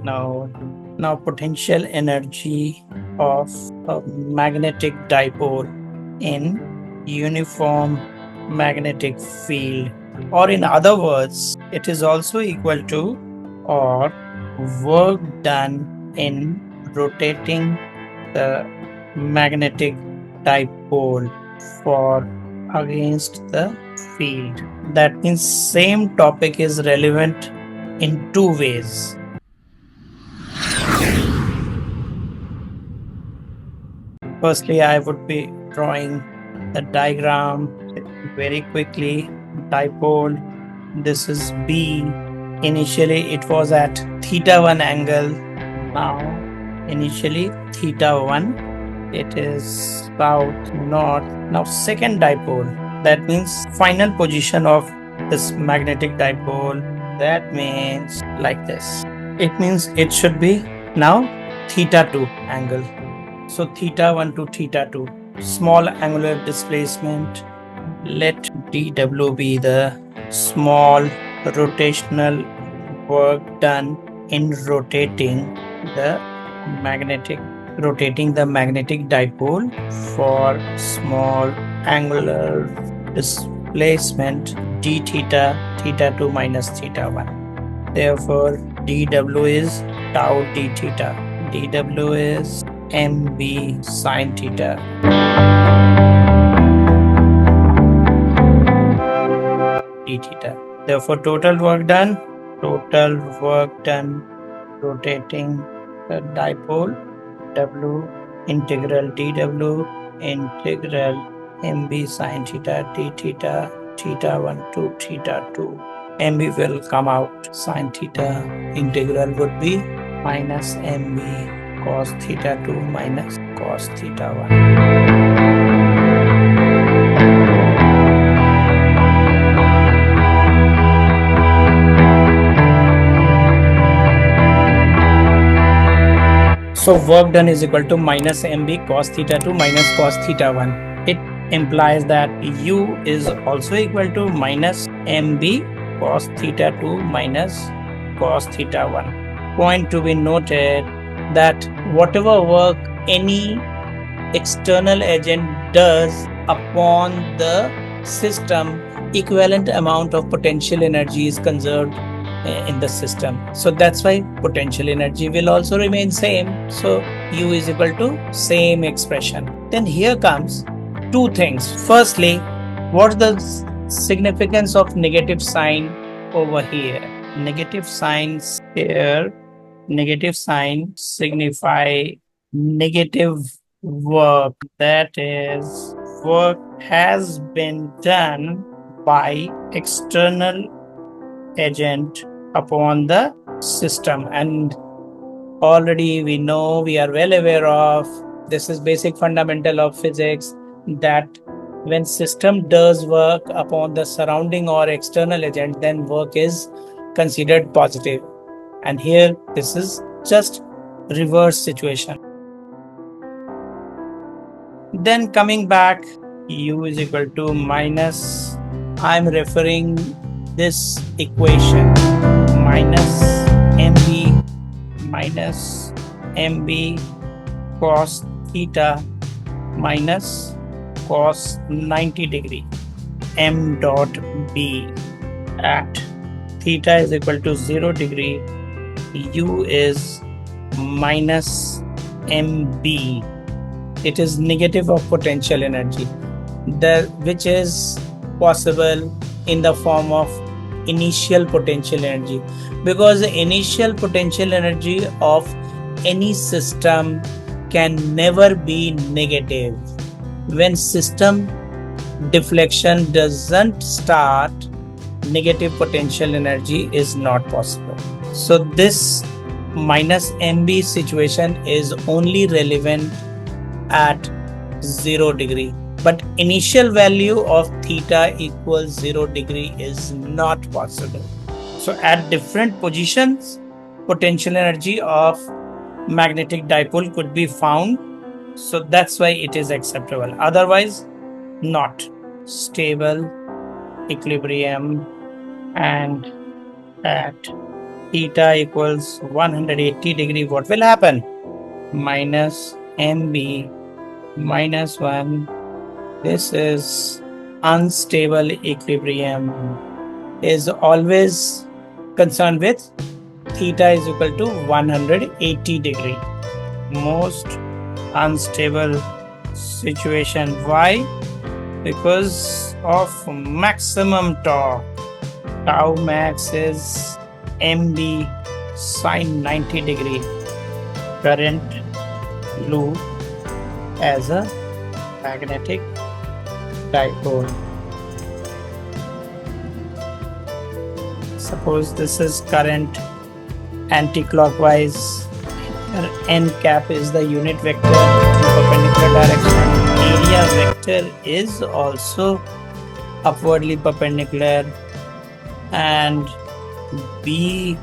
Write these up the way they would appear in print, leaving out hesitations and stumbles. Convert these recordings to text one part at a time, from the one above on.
Now, now potential energy of a magnetic dipole in uniform magnetic field, or in other words, it is also equal to or work done in rotating the magnetic dipole for against the field. That means same topic is relevant in two ways. Firstly, I would be drawing the diagram very quickly. Dipole, this is B. Initially, it was at theta 1 angle. Now, initially theta 1, it is south, north. Now, second dipole, that means final position of this magnetic dipole. That means like this. It means it should be now theta 2 angle. So theta 1 to theta 2, small angular displacement. Let dw be the small rotational work done in rotating the magnetic dipole for small angular displacement d theta 2 minus theta 1. Therefore, dw is tau d theta. dw is mb sine theta. d theta. Therefore, total work done rotating the dipole w integral dw integral mb sine theta d theta theta 1 to theta 2. mb will come out, sine theta integral would be minus mb cos theta 2 minus cos theta 1. So work done is equal to minus mb cos theta 2 minus cos theta 1. It implies that u is also equal to minus mb cos theta 2 minus cos theta 1. Point to be noted that whatever work any external agent does upon the system, equivalent amount of potential energy is conserved in the system. So that's why potential energy will also remain same. So U is equal to same expression. Then here comes two things. Firstly, what's the significance of negative sign over here? Negative signs here, negative sign signify negative work. That is, work has been done by external agent upon the system, and already we know, we are well aware of, this is basic fundamental of physics, that when system does work upon the surrounding or external agent, then work is considered positive. And here this is just reverse situation. Then coming back, U is equal to minus, I'm referring this equation, minus mb cos theta minus cos 90 degree m dot b at theta is equal to 0 degree, u is minus mb. It is negative of potential energy, which is possible in the form of initial potential energy, because the initial potential energy of any system can never be negative. When system deflection doesn't start, negative potential energy is not possible. So this minus mb situation is only relevant at 0 degree. But initial value of theta equals 0 degree is not possible. So at different positions, potential energy of magnetic dipole could be found. So that's why it is acceptable. Otherwise, not. Stable, equilibrium, and at theta equals 180 degree, what will happen? Minus mb minus 1. This is unstable equilibrium, is always concerned with theta is equal to 180 degree. Most unstable situation. Why? Because of maximum torque. Tau max is mb sine 90 degree. Current loop as a magnetic dipole. Suppose this is current anti-clockwise. N cap is the unit vector in perpendicular direction. Area vector is also upwardly perpendicular, and B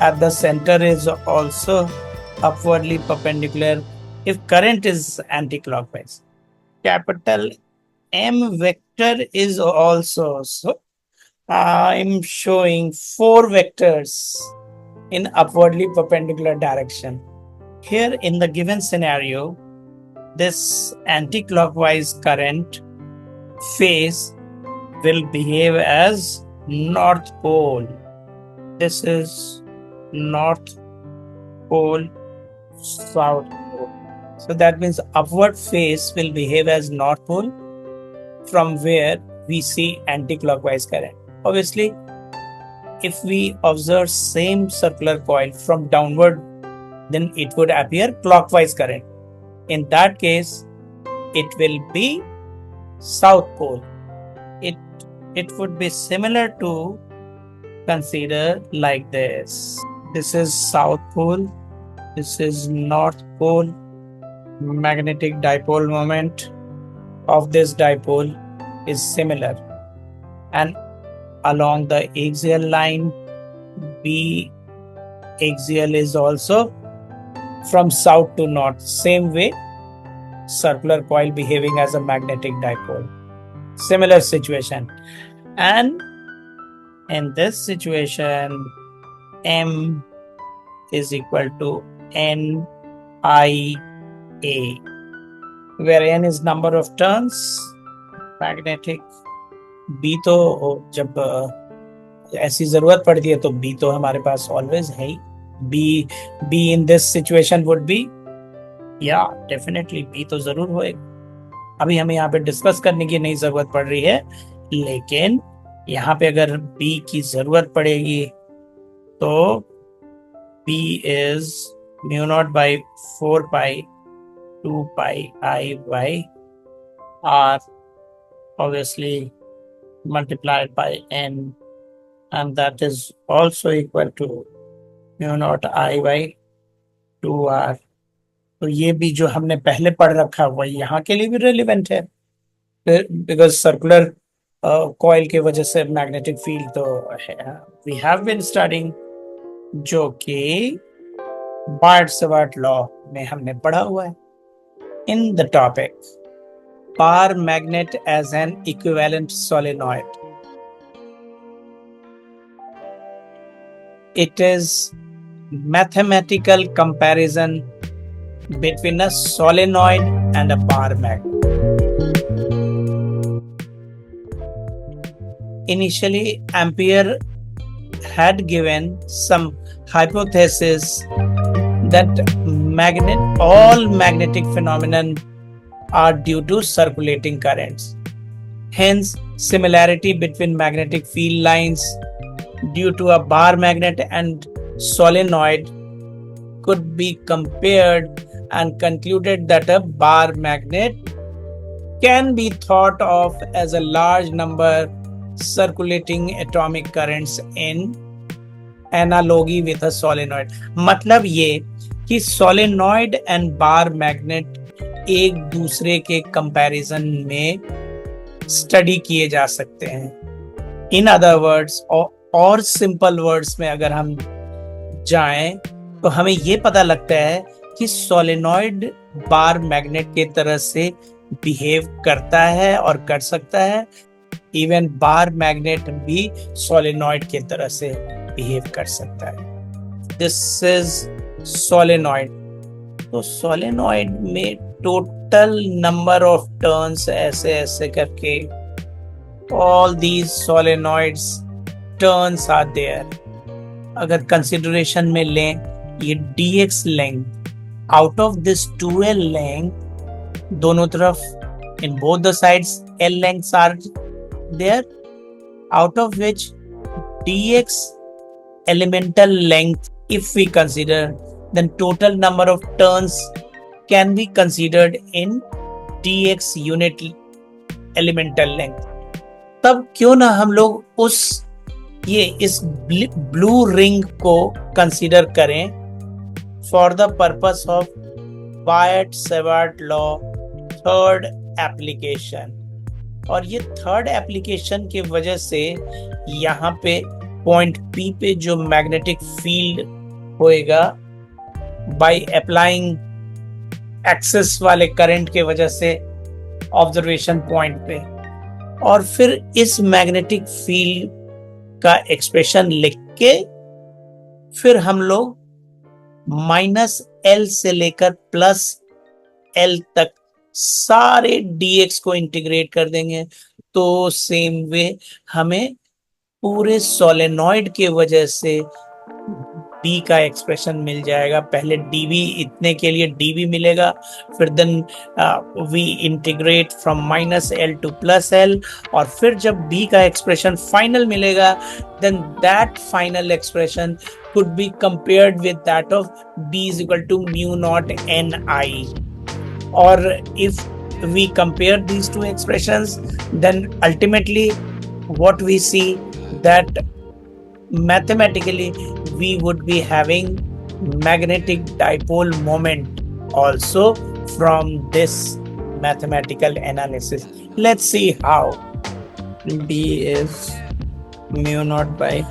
at the center is also upwardly perpendicular if current is anti-clockwise. Capital M vector is also, so I'm showing 4 vectors in upwardly perpendicular direction. Here in the given scenario, this anti-clockwise current phase will behave as north pole. This is north pole, south pole. So that means upward phase will behave as north pole, from where we see anti-clockwise current. Obviously, if we observe same circular coil from downward, then it would appear clockwise current. In that case, it will be south pole. It would be similar to consider like this. This is south pole, this is north pole. Magnetic dipole moment of this dipole is similar, and along the axial line, B axial is also from south to north. Same way, circular coil behaving as a magnetic dipole. Similar situation. And in this situation, M is equal to NIA, where N is number of turns. Magnetic B तो जब ऐसी जरूरत पड़ती है तो B तो हमारे पास always है ही. B in this situation would be, yeah, definitely B तो जरूर होएगा. अभी हमें यहाँ पे डिस्कस करने की नहीं जरूरत पड़ रही है, लेकिन यहाँ पे अगर B की जरूरत पड़ेगी तो B is mu naught by 4 pi 2 pi I by R, obviously multiplied by N, and that is also equal to mu naught I by 2R. तो ये भी जो हमने पहले पढ़ रखा है वही यहाँ के लिए भी रेलिवेंट है, बिकॉज सर्कुलर कॉइल की वजह से मैग्नेटिक फील्ड तो वी हैव बीन स्टडिंग, जो कि बार्ड-सेवर्ट लॉ में हमने पढ़ा हुआ है. In the topic bar magnet as an equivalent solenoid. It is mathematical comparison between a solenoid and a bar magnet. Initially, Ampere had given some hypothesis that all magnetic phenomenon are due to circulating currents. Hence, similarity between magnetic field lines due to a bar magnet and solenoid could be compared, and concluded that a bar magnet can be thought of as a large number circulating atomic currents in analogy with a solenoid. मतलब ये कि solenoid and bar magnet एक दूसरे के comparison में study किए जा सकते हैं. इन अदर वर्ड्स और सिंपल वर्ड्स में अगर हम जाएं तो हमें ये पता लगता है कि सोलेनॉइड बार मैग्नेट के तरह से बिहेव करता है और कर सकता है. इवन बार मैग्नेट भी सोलेनॉइड के तरह से बिहेव कर सकता है। This is solenoid. तो सोलेनॉइड में टोटल नंबर ऑफ टर्न्स ऐसे ऐसे करके all these solenoids turns are there। अगर कंसिडरेशन में लें ये dx length, out of this 2l length, दोनों तरफ in both the sides l lengths are there, out of which dx elemental length if we consider, then total number of turns can be considered in dx unit elemental length। तब क्यों ना हम लोग इस blue ring को consider करें for the purpose of Biot Savart law third application. और ये थर्ड एप्लीकेशन की वजह से यहाँ पे पॉइंट P पे जो मैग्नेटिक फील्ड होएगा बाय अप्लाइंग एक्सेस वाले करंट के वजह से ऑब्जर्वेशन पॉइंट पे, और फिर इस मैग्नेटिक फील्ड का एक्सप्रेशन लिख के फिर हम लोग -L से लेकर +L तक सारे dx को इंटीग्रेट कर देंगे। तो सेम वे हमें पूरे सोलेनॉइड के वजह से d का एक्सप्रेशन मिल जाएगा। पहले dv, इतने के लिए dv मिलेगा, फिर then we integrate from -L to +L, और फिर जब d का एक्सप्रेशन फाइनल मिलेगा then that final expression could be compared with that of d is equal to mu naught ni। or if we compare these two expressions, then ultimately what we see that mathematically we would be having magnetic dipole moment also from this mathematical analysis. Let's see how. D is mu naught by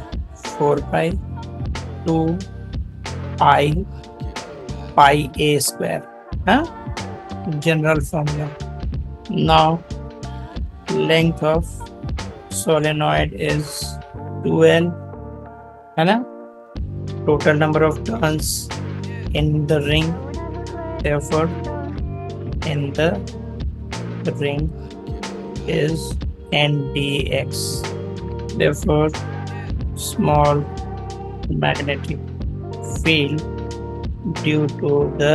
4 pi 2 I pi a square, general formula. Now length of solenoid is 2L, है ना? Total number of turns in the ring, therefore in the ring is ndx. Therefore small magnetic field due to the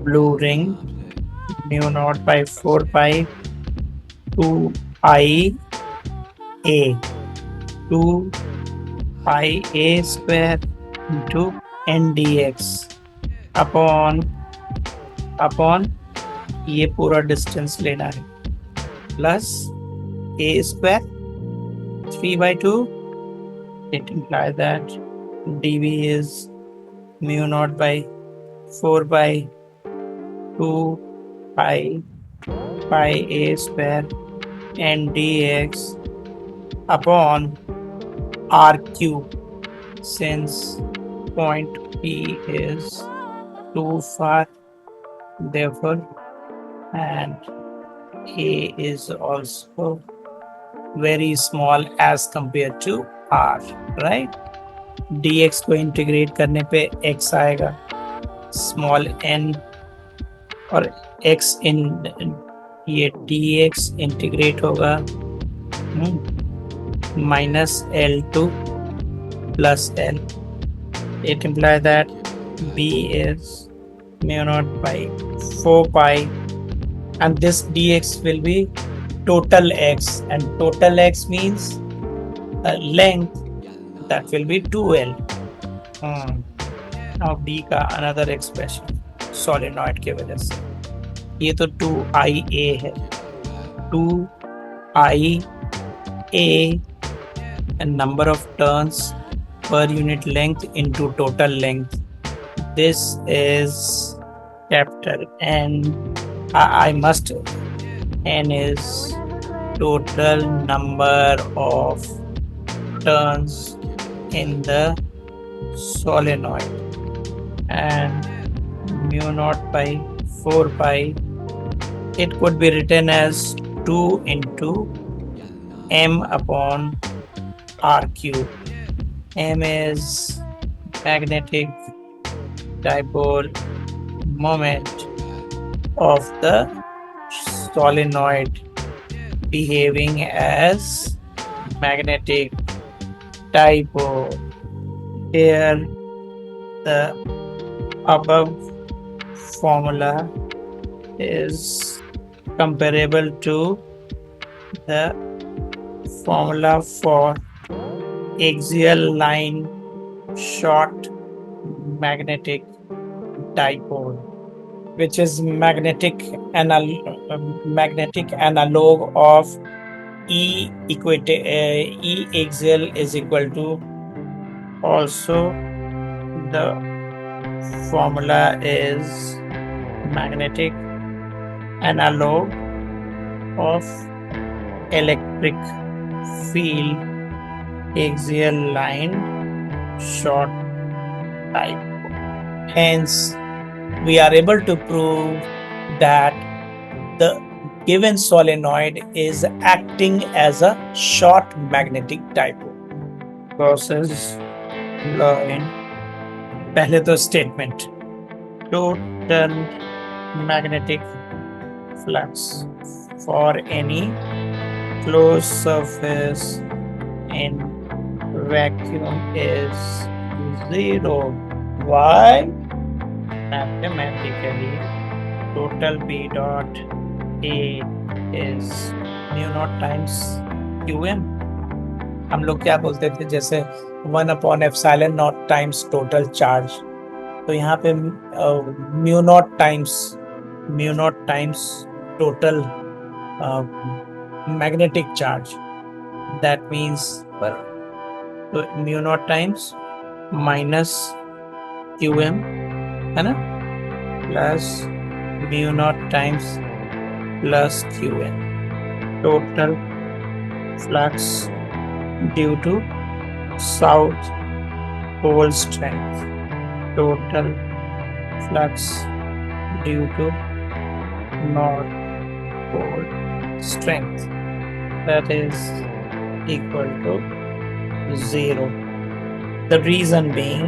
blue ring, mu naught by 4 pi 2 I a 2 pi a square into ndx upon ये पूरा distance लेना है plus a square 3/2। It implies that dv is mu naught by 4 by 2 pi a square and dx upon r cube, since point P is too far, therefore, and a is also very small as compared to r, right? dx को integrate करने पे x आएगा small n, और x इन ये dx integrate होगा -L to +L। It implies that b is mu naught by 4 pi, and this dx will be total x, and total x means length, that will be 2L। now d का another expression solenoid के वजह से, ये तो 2IA है, 2IA and number of turns per unit length into total length. This is capital N. N is total number of turns in the solenoid, and mu naught by 4 pi, it could be written as 2 into m upon r cube, M is magnetic dipole moment of the solenoid behaving as magnetic dipole. Here, the above formula is comparable to the formula for axial line short magnetic dipole, which is magnetic analog of E axial is equal to, also the formula is magnetic analog of electric field axial line short type. Hence, we are able to prove that the given solenoid is acting as a short magnetic dipole. Process line. पहले तो statement. Total magnetic flux for any closed surface in vacuum is zero. Why? Mathematically, total B dot A is mu naught times QM. हम लोग क्या बोलते थे, जैसे 1/एप्सिलॉन not times total charge, तो यहाँ पे mu not times total magnetic charge, that means तो mu not times minus QM है ना, plus mu not times plus QM, total flux due to south pole strength, total flux due to north pole strength, that is equal to 0. The reason being,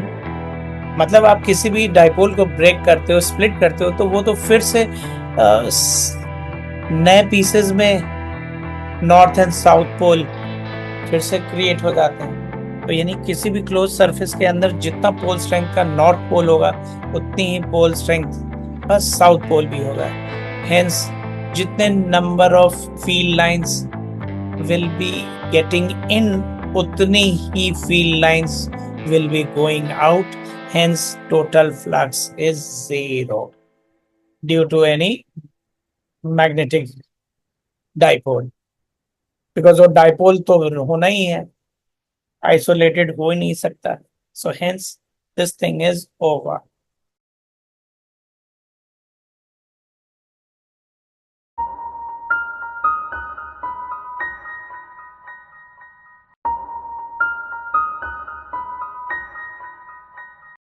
मतलब आप किसी भी dipole को break करते हो, split करते हो, तो वो तो फिर से नए पीसेस में नॉर्थ एंड साउथ पोल फिर से क्रिएट हो जाते हैं। तो यानी किसी भी क्लोज सरफेस के अंदर जितना पोल स्ट्रेंथ का नॉर्थ पोल होगा, उतनी ही पोल स्ट्रेंथ का साउथ पोल भी होगा। हेंस जितने number of field lines will be getting in, उतनी ही field lines will be going out. Hence total flux is 0 due to any magnetic dipole, because वो dipole तो होना ही है, आइसोलेटेड हो ही नहीं सकता. So hence this thing is over.